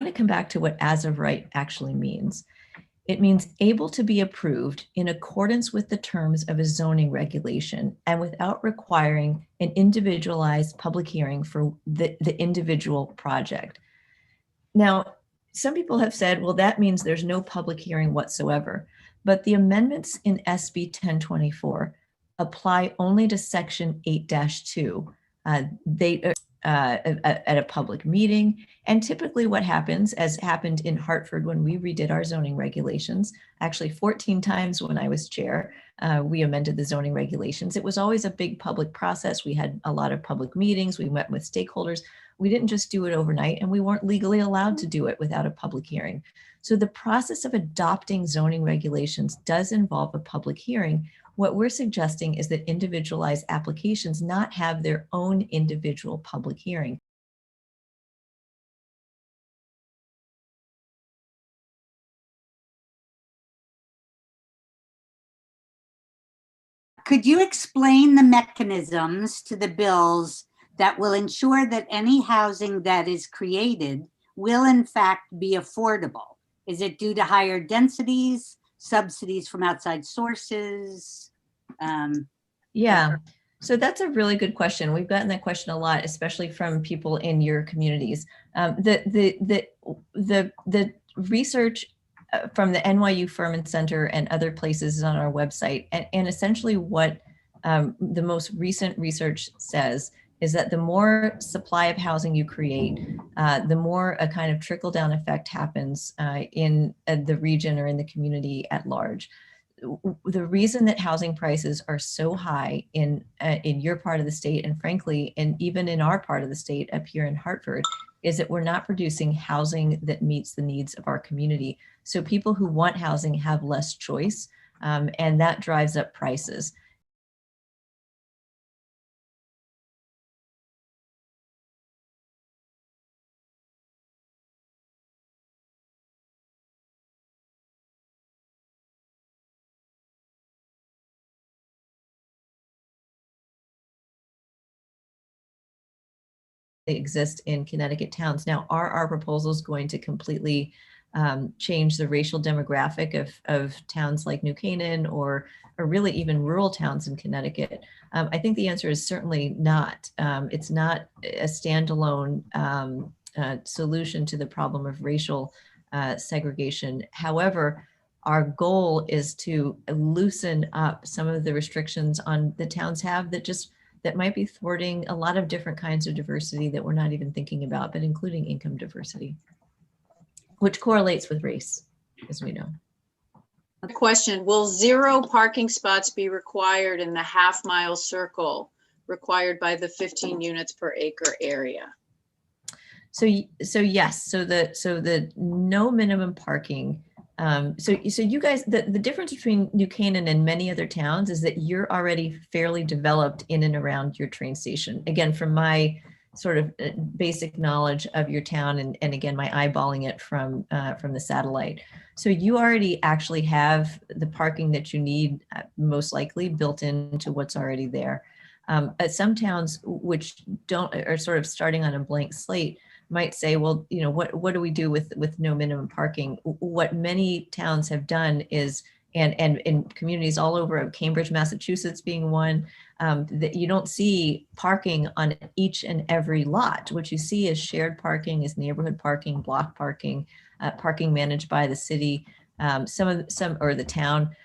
to come back to what as of right actually means. It means able to be approved in accordance with the terms of a zoning regulation and without requiring an individualized public hearing for the individual project. Now, some people have said, well, that means there's no public hearing whatsoever. But the amendments in SB 1024 apply only to Section 8-2. At a public meeting. And typically what happens, as happened in Hartford when we redid our zoning regulations, actually 14 times when I was chair, we amended the zoning regulations. It was always a big public process. We had a lot of public meetings. We met with stakeholders. We didn't just do it overnight, and we weren't legally allowed to do it without a public hearing. So the process of adopting zoning regulations does involve a public hearing. What we're suggesting is that individualized applications not have their own individual public hearing. Could you explain the mechanisms to the bills that will ensure that any housing that is created will in fact be affordable? Is it due to higher densities, subsidies from outside sources? Yeah, so that's a really good question. We've gotten that question a lot, especially from people in your communities. The research from the NYU Furman Center and other places is on our website. And essentially what the most recent research says is that the more supply of housing you create, the more a kind of trickle down effect happens in the region or in the community at large. The reason that housing prices are so high in your part of the state, and frankly, and even in our part of the state up here in Hartford, is that we're not producing housing that meets the needs of our community. So people who want housing have less choice, and that drives up prices. Exist in Connecticut towns. Now, are our proposals going to completely change the racial demographic of towns like New Canaan or really even rural towns in Connecticut? I think the answer is certainly not. It's not a standalone solution to the problem of racial segregation. However, our goal is to loosen up some of the restrictions on the towns have that might be thwarting a lot of different kinds of diversity that we're not even thinking about, but including income diversity, which correlates with race, as we know. A question, will 0 parking spots be required in the half-mile circle required by the 15 units per acre area? So yes, so the no minimum parking. So you guys, the difference between New Canaan and many other towns is that you're already fairly developed in and around your train station. Again, from my sort of basic knowledge of your town, and again, my eyeballing it from the satellite. So you already actually have the parking that you need, most likely built into what's already there. Some towns which are sort of starting on a blank slate might say, well, you know, what do we do with no minimum parking? What many towns have done is, and in communities all over, Cambridge, Massachusetts being one, that you don't see parking on each and every lot. What you see is shared parking, is neighborhood parking, block parking, parking managed by the city, or the town.